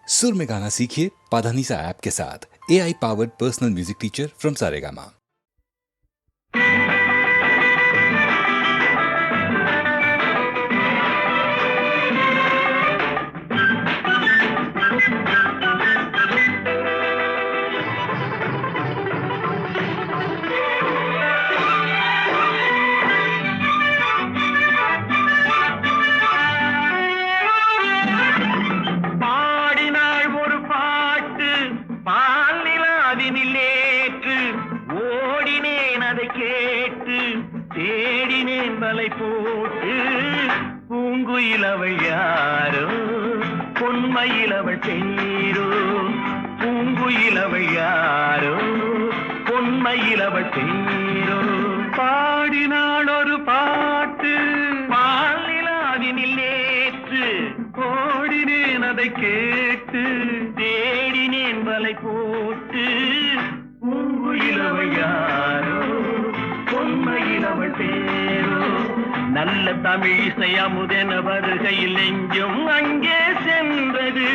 सुर में गाना सीखिए पाधानीसा ऐप के साथ। AI powered personal music teacher from Saregama. தேடினேன் வலை போட்டு பூங்குயிலவள் யாரோ பொன்மயிலவள் பேரோ பூங்குயிலவள் யாரோ பொன்மயிலவள் பேரோ பாடினாள் ஒரு பாட்டு பாலிலாவினில் நேற்று ஓடினேன் அதை கேட்டு தேடினேன் வலை போட்டு பூங்குயிலவள் யாரோ பொன்மயிலவள் பேரோ நல்ல தமிழிசை அமுதென வருகையில் நெஞ்சும் அங்கே சென்றது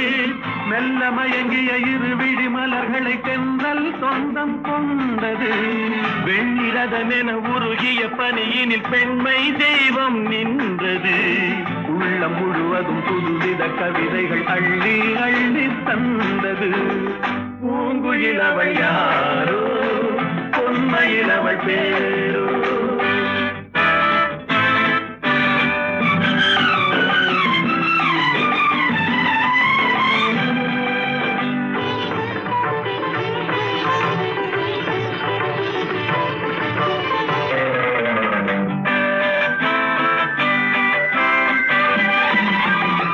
மெல்ல மயங்கிய இரு விழி மலர்களை தென்றல் சொந்தம் கொண்டது வெண்ணிரதமென உருகிய பனியினில் பெண்மை தெய்வம் நின்றது உள்ளம் முழுவதும் புதுவித கவிதைகள் அள்ளி அள்ளி தந்தது பூங்குயிலவள் யாரோ பொன்மயிலவள் பேரோ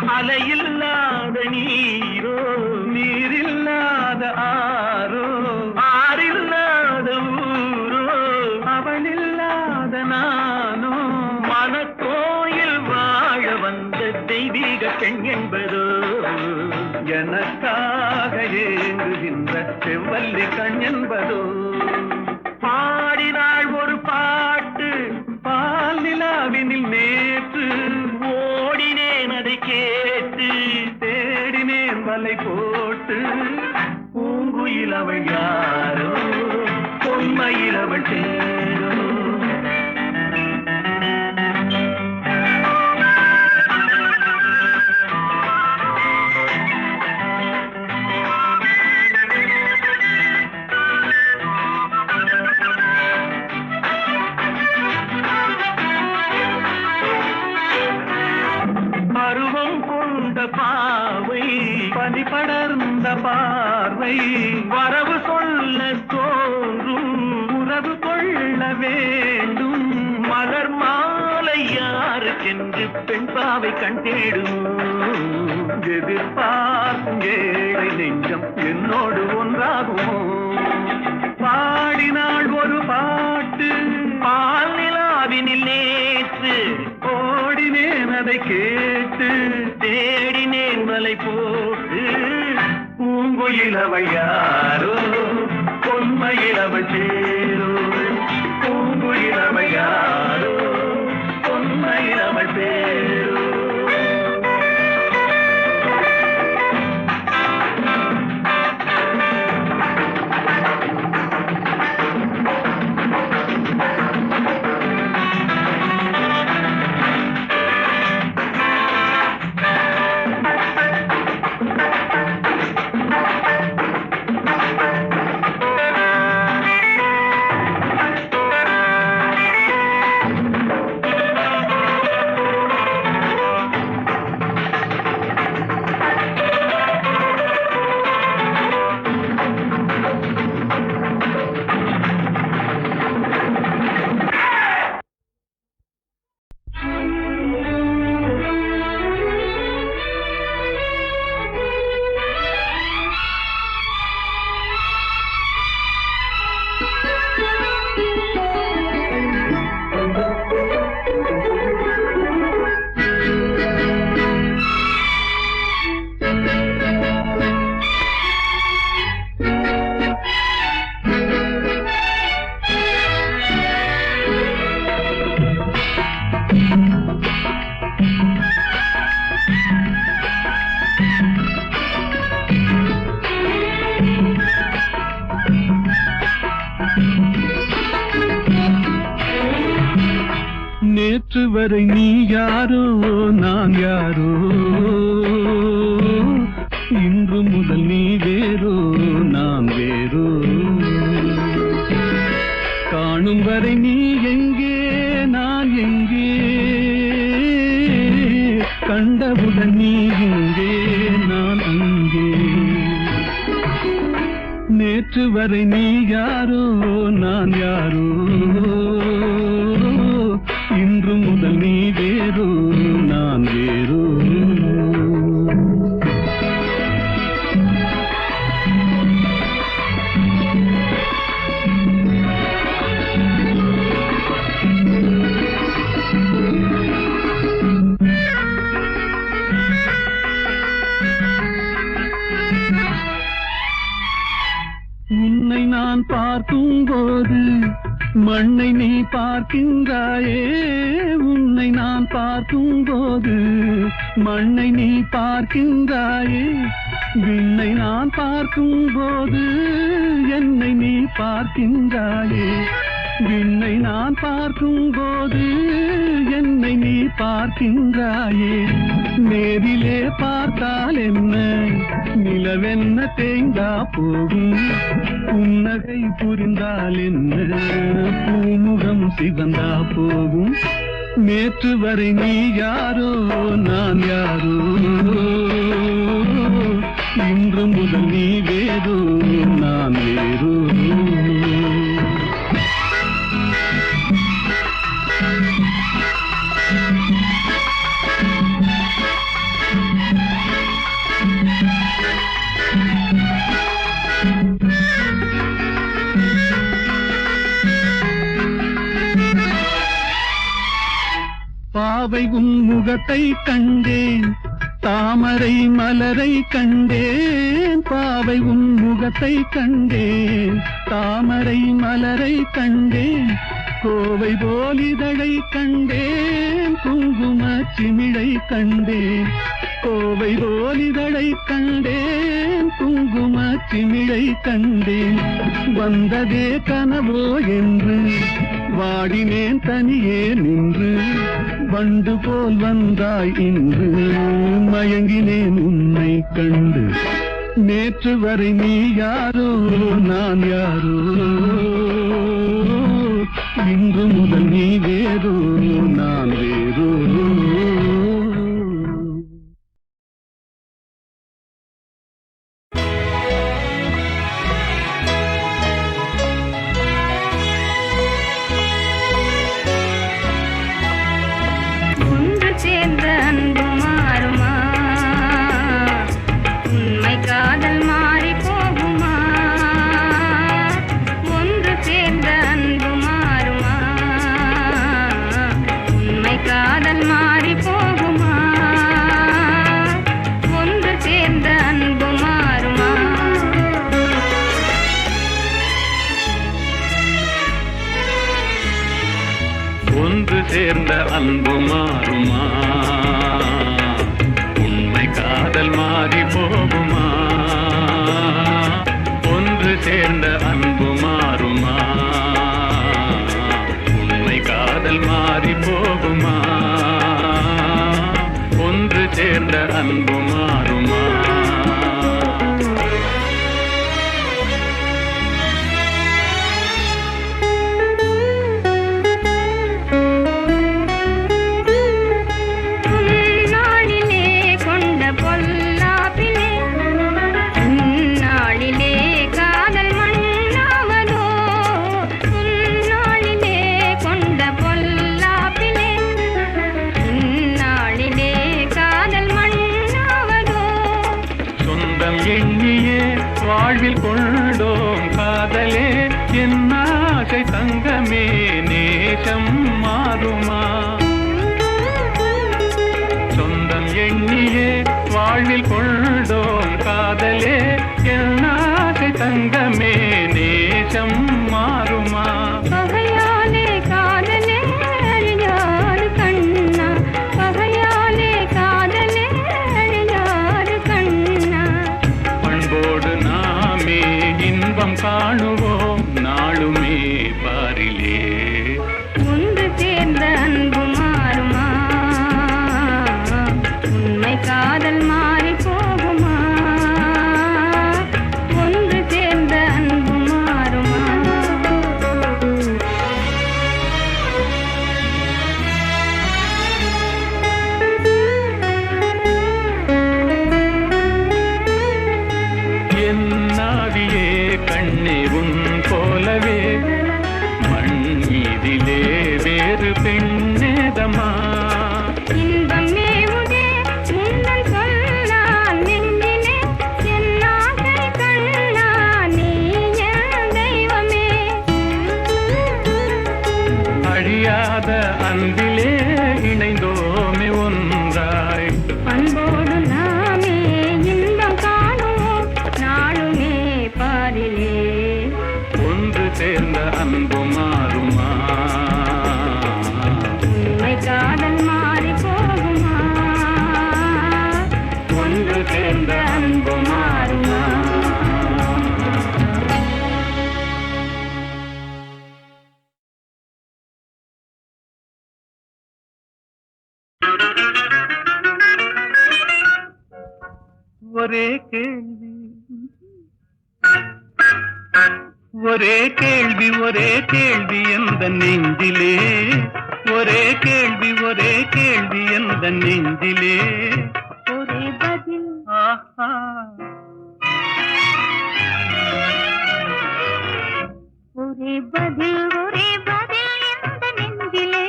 அலையில்லாத நீரோ நீரில்லாத ஆரோ ஆறில்லாத ஊரோ அவளில்லாத நானோ மனக்கோயில் வாழ வந்த தெய்வீக பெண் என்பதோ எனக்காக ஏங்குகின்ற செவ்வல்லி கண் என்பதோ பாடினாள் ஒரு பாட்டு பால் நிலாவினில் நேற்று ஓடினேன் அதை கேட்டு தேடினேன் வலை போட்டு பூங்குயிலவள் யாரோ பொன்மயிலவள் பேரோ பருவம் கொண்ட பாவை பனி படர்ந்த பார்வை வரவு சொல்ல தோன்றும் உறவு கொள்ள வேண்டும் மலர் மாலை யாருக்கென்று பெண் பாவை கண் தேடும் எதிர்பார்க்கும் ஏழை நெஞ்சம் என்னோடு ஒன்றாகுமோ பாடினாள் ஒரு பாட்டு பால் நிலாவினில் நேற்று ஓடினேன் அதை கேட்டு தேடினேன் வலை போட்டு பூங்குயிலவள் யாரோ பொன்மயிலவள் பேரோ பூங்குயிலவள் யாரோ பொன்மயிலவள் பேரோ வரை நீ யாரோ நான் யாரோ, இன்று முதல் நீ வேறோ நான் வேறோ. காணும் வரை நீ எங்கே நான் எங்கே, கண்டவுடன் நீ எங்கே நான் அங்கே. நேற்று வரை நீ யாரோ நான் யாரோ, இன்று முதல் நீ வேறோ நான் வேறோ. உன்னை நான் பார்க்கும் போது மண்ணை நீ பார்க்கின்றாயே, உன்னை நான் பார்க்கும் போது மண்ணை நீ பார்க்கின்றாயே. விண்ணை நான் பார்க்கும் போது என்னை நீ பார்க்கின்றாயே, விண்ணை நான் பார்க்கும் போது என்னை நீ பார்க்கின்றாயே. நேரிலே பார்த்தால் என்ன நிலவென்ன தேய்ந்தா போகும், புன்னகை புரிந்தால் என்ன பூமுகம் சிவந்தா போகும். நேற்று வரை நீ யாரோ நான் யாரோ, இன்று முதல் நீ வேறோ நான் வேறோ. பாவை உன் முகத்தை கண்டேன், தாமரை மலரை கண்டேன். பாவை உன் முகத்தை கண்டேன், தாமரை மலரை கண்டேன். கோவை போல் இதழை கண்டேன், குங்கும சிமிழை கண்டேன். கோவை போல் இதழை கண்டேன், குங்கும சிமிழை கண்டேன். வந்ததே கனவோ என்று வாடினேன் தனியே நின்று, வண்டு போல் வந்தாய் இன்று மயங்கினேன் உன்னை கண்டு. நேற்று வரை நீ யாரோ நான் யாரோ, இன்று முதல் நீ வேறோ நான் வேறோ. ஒன்று சேர்ந்த அன்பு மாறுமா, உண்மை காதல் மாறி போகுமா. ஒன்று சேர்ந்த அன்பு மாறுமா, உண்மை காதல் மாறி போகுமா. ஒன்று சேர்ந்த அன்பு மாறுமா. வாழ்வில் கொண்டோம் காதலே என் ஆசை தங்கமே, நேசம் மாறுமா. சொந்தம் எண்ணியே வாழ்வில் கொண்டோம் காதலே என் ஆசை தங்கமே, நேசம் மாறுமா. பகையாலே காதலே அழியாறு கண்ணா, பகையாலே காதலே அழியாறு கண்ணா. பண்போடு நாமே இன்பம் காணுவோம் நாளுமே பாரிலே. ஒன்று சேர்ந்த அன்பு மாறும் ஆவியே கண்ணே உன் போலவே மண் மீதிலே வேறு பெண்ணேதமா இன்பம் மேவுதே முன்னல் சொல்லால் நெஞ்சிலே என் ஆசை கண்ணா நீ என் தெய்வமே அழியாத அன்பிலே இணைந்தோமே ஒன்றாய் அன்போடு நாமே இன்பம் காணுவோம் நாளுமே பாரிலே ஒன்று சேர்ந்த அன்பு மாறுமா உண்மை காதல் மாறி போகுமா ஒன்று சேர்ந்த அன்பு மாறுமா ஒரே கேள்வி ஒரே கேள்வி ஒரே கேள்வி எந்த நெஞ்சிலே ஒரே கேள்வி எந்த நெஞ்சிலே ஒரே பதில் ஆஹா ஒரே பதில் எந்த நெஞ்சிலே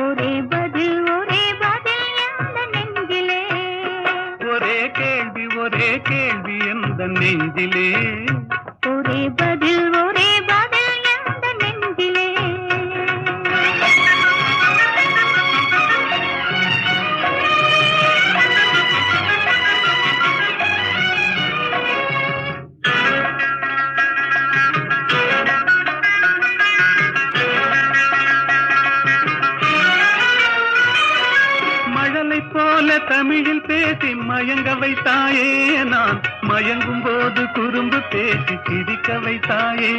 ஒரே பதில் எந்த நெஞ்சிலே ஒரே கேள்வி எந்த நெஞ்சிலே ஒரே பதில் எந்த நெஞ்சிலே மழலை போல தமிழில் பேசி மயங்க வைத்தாயே நான் மயங்கும் போது குறும்பு பேசி சிரிக்க வைத்தாயே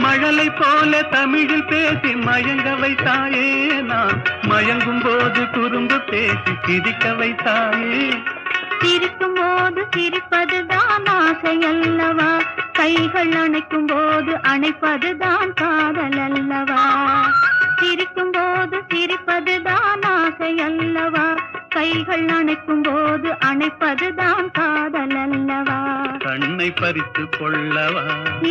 மழலை போல தமிழில் பேசி மயங்க வைத்தாயே நான் மயங்கும் போது குறும்பு பேசி சிரிக்க வைத்தாயே சிரிக்கும் போது சிரிப்பதுதான் ஆசை அல்லவா கைகள் அணைக்கும் போது அணைப்பதுதான் காதல் அல்லவா சிரிக்கும் போது சிரிப்பதுதான் ஆசை அல்லவா கைகள் அணைக்கும் போது அணைப்பதுதான் காதல் அல்லவா கண்ணை பறித்து கொள்ளவா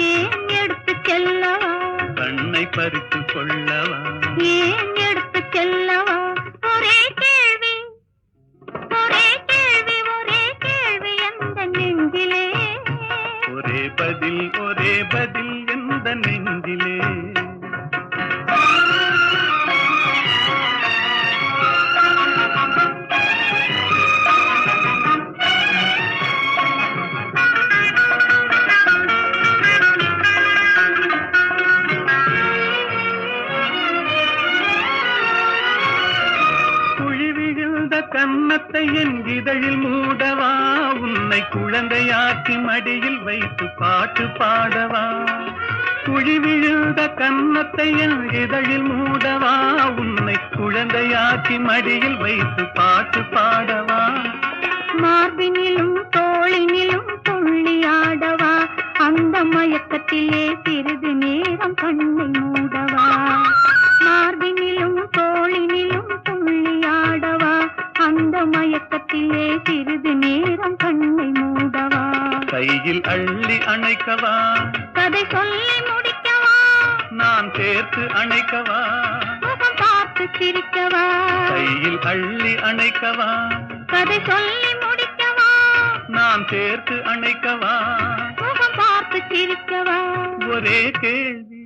ஏன் எடுத்து செல்லவா கண்ணை பறித்து கொள்ளவா ஏன் எடுத்து செல்லவா ஒரே கேள்வி எந்த நெஞ்சிலே ஒரே பதில் எந்த நெஞ்சிலே கன்னத்தை என் இதழில் மூடவா உன்னை குழந்தையாக்கி மடியில் வைத்து பாட்டு பாடவா குழி விழுந்த கன்னத்தை என் இதழில் மூடவா உன்னை குழந்தையாக்கி மடியில் வைத்து பாட்டு பாடவா மார்பினிலும் தோளினிலும் துள்ளியாடவா அந்த மயக்கத்திலே சிறிது நேரம் கண்ணை மூடவா மார்பினிலும் தோளினிலும் துள்ளியாடவா அந்த மயக்கத்திலே சிறிது நேரம் கண்ணை மூடவா கையில் அள்ளி அணைக்கவா கதை சொல்லி முடிக்கவா நான் சேர்த்து அணைக்கவா முகம் பார்த்து சிரிக்கவா கையில் அள்ளி அணைக்கவா கதை சொல்லி முடிக்கவா நான் சேர்த்து அணைக்கவா முகம் பார்த்து சிரிக்கவா ஒரே கேள்வி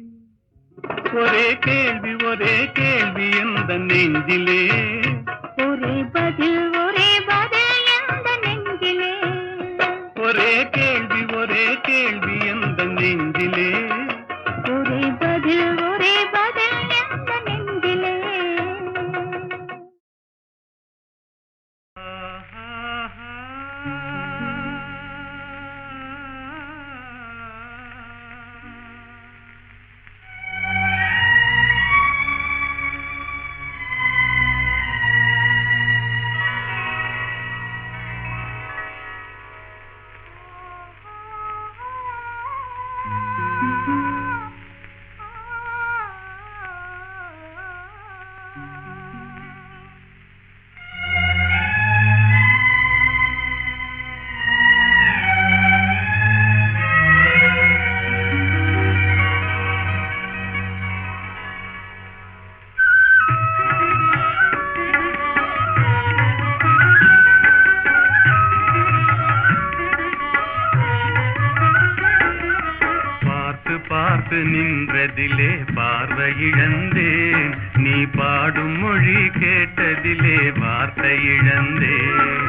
எந்த நெஞ்சிலே ஒரே பதில் எந்த நெஞ்சிலே ஒரே கேள்வி எந்த நெஞ்சிலே ஒரே பதில் எந்த நெஞ்சிலே பார்த்து நின்றதிலே பார்வை இழந்தேன், நீ பாடும் மொழி கேட்டதிலே வார்த்தை இழந்தேன்.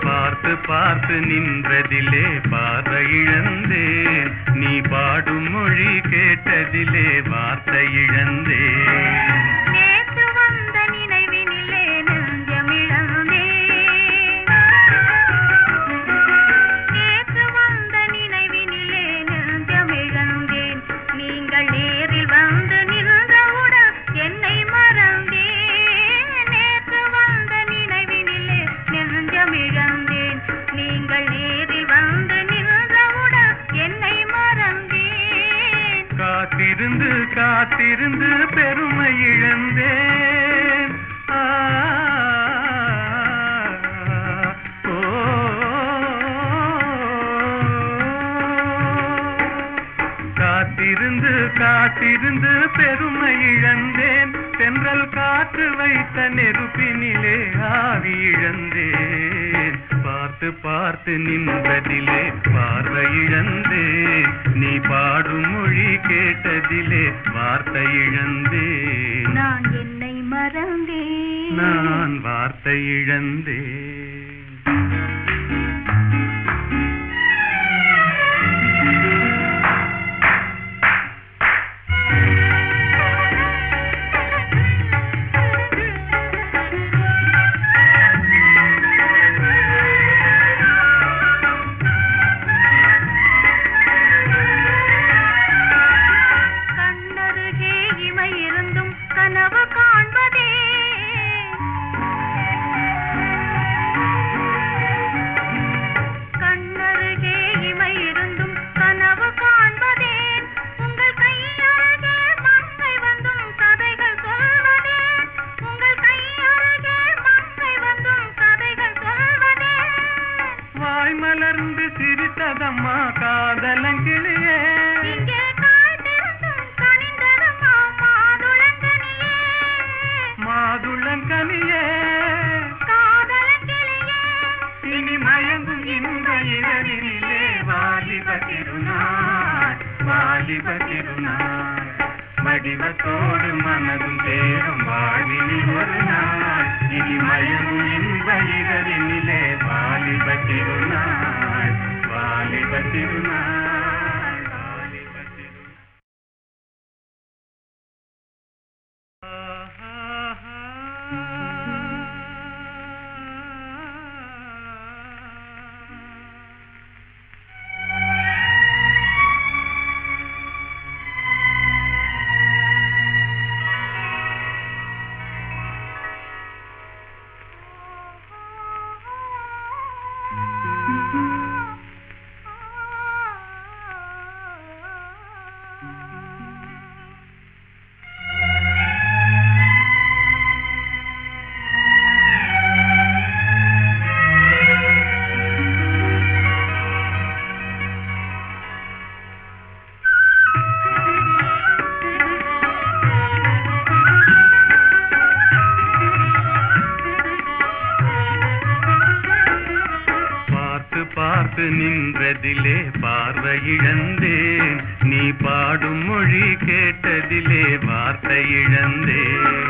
பார்த்து பார்த்து நின்றதிலே பார்வை இழந்தேன், நீ பாடும் மொழி கேட்டதிலே வார்த்தை இழந்தேன். நேற்று வந்த நினைவினிலே நெஞ்சமிழந்தேன், நேற்று வந்த நினைவினிலே நெஞ்சமிழந்தேன். நீங்கள் நேரில் வந்து நின்றவுடன் என்னை மறந்தேன். நேற்று வந்த நினைவினிலே நெஞ்சமிழந்தேன், நீங்கள் நேரில் வந்து நின்றவுடன் என்னை மறந்தேன். காத்திருந்து காத்திருந்து பெருமை இழந்தேன். ஆ, ஓ, காத்திருந்து காத்திருந்து பெருமை இழந்தேன். தென்றல் காற்று வைத்த நெருப்பினிலே ஆவி இழந்தேன். பார்த்து பார்த்து நின்றதிலே பார்வை இழந்தேன், நீ பாடும் மொழி கேட்டதிலே வார்த்தை இழந்தேன். நான் என்னை மறந்தேன், நான் வார்த்தை இழந்தேன். கண்ணருகே இமை இருந்தும் கனவு காண்பதே, கண்ணருகே இமை இருந்தும் கனவு காண்பதே. உங்கள் கையருகே மங்கை வந்தும் கதைகள் சொல்வதே, உங்கள் கையருகே மங்கை வந்தும் கதைகள் சொல்வதே. வாய் மலர்ந்து சிரித்ததம்மா காதலங்கிளியே, இங்கே காய்ந்திருந்தும் கனிந்ததம்மா மாதுளங்கனியே, மாதுளங்கனியே. காதலங்கிளியே. இனி மயங்கும் இந்த இரவினிலே வாலிப திருநாள், வாலிப திருநாள். வடிவத்தோடு மனதும் தேரும் வாழ்வினில் ஒரு நாள். இனி மயங்கும் இந்த இரவினிலே வாலிப திருநாள், வாலிப திருநாள், வாலிப திருநாள். பார்த்து நின்றதிலே பார்வை இழந்தேன், நீ பாடும் மொழி கேட்டதிலே வார்த்தை இழந்தேன்.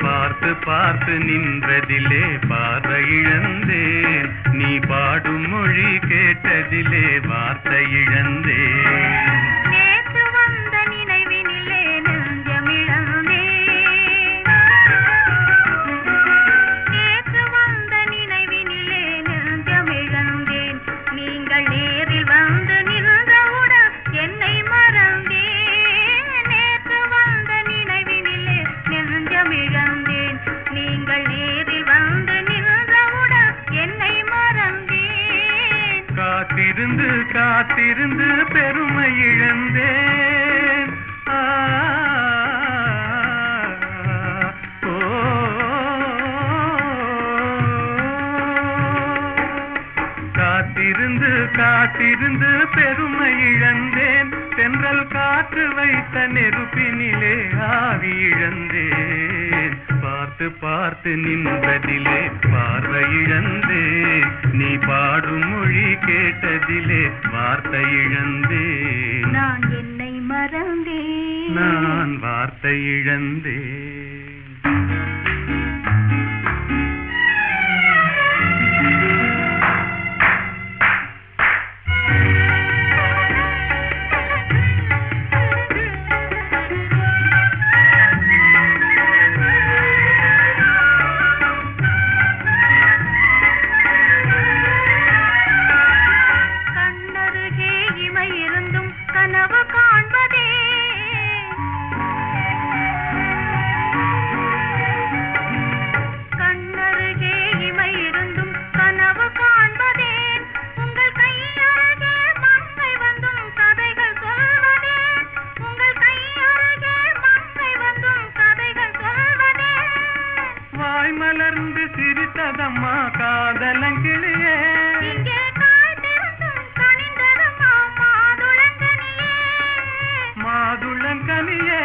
பார்த்து பார்த்து நின்றதிலே பார்வை இழந்தேன், நீ பாடும் மொழி கேட்டதிலே வார்த்தை இழந்தேன். நேற்று வந்த நினைவினிலே நெஞ்சமிழந்தேன், நேற்று வந்த நினைவினிலே நெஞ்சமிழந்தேன். நீங்கள் நேரில் வந்து நின்றவுடன் என்னை மறந்தேன். நேற்று வந்த நினைவினிலே நெஞ்சமிழந்தேன், நீங்கள் நேரில் வந்து நின்றவுடன் என்னை மறந்தேன். காத்திருந்து காத்திருந்து பெருமை இழந்தேன். ஆ, ஓ, காத்திருந்து காத்திருந்து பெருமை இழந்தேன். தென்றல் காற்று வைத்த நெருப்பினிலே ஆவி இழந்தேன். பார்த்து பார்த்து நின்றதிலே பார்வை இழந்தேன், நீ பாடும் மொழி கேட்டதிலே வார்த்தை இழந்தேன். நான் என்னை மறந்தேன். நான் வார்த்தை இழந்தேன். மலர்ந்து சிரித்ததம்மா காதலங்கிளியே, மாதுளங்கனியே,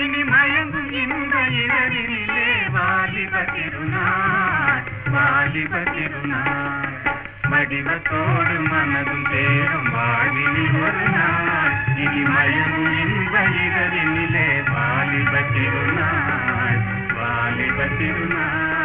இனி மயங்கும் இந்த இரவினிலே வாலிப திருநாள், வாலிப திருநாள், வடிவத்தோடு மனதும் தேரும் வாழ்வினி ஒரு நாள், இனி மயங்கும் இந்த இரவினிலே வாலிப திருநாள், வாலிப திருநாள்.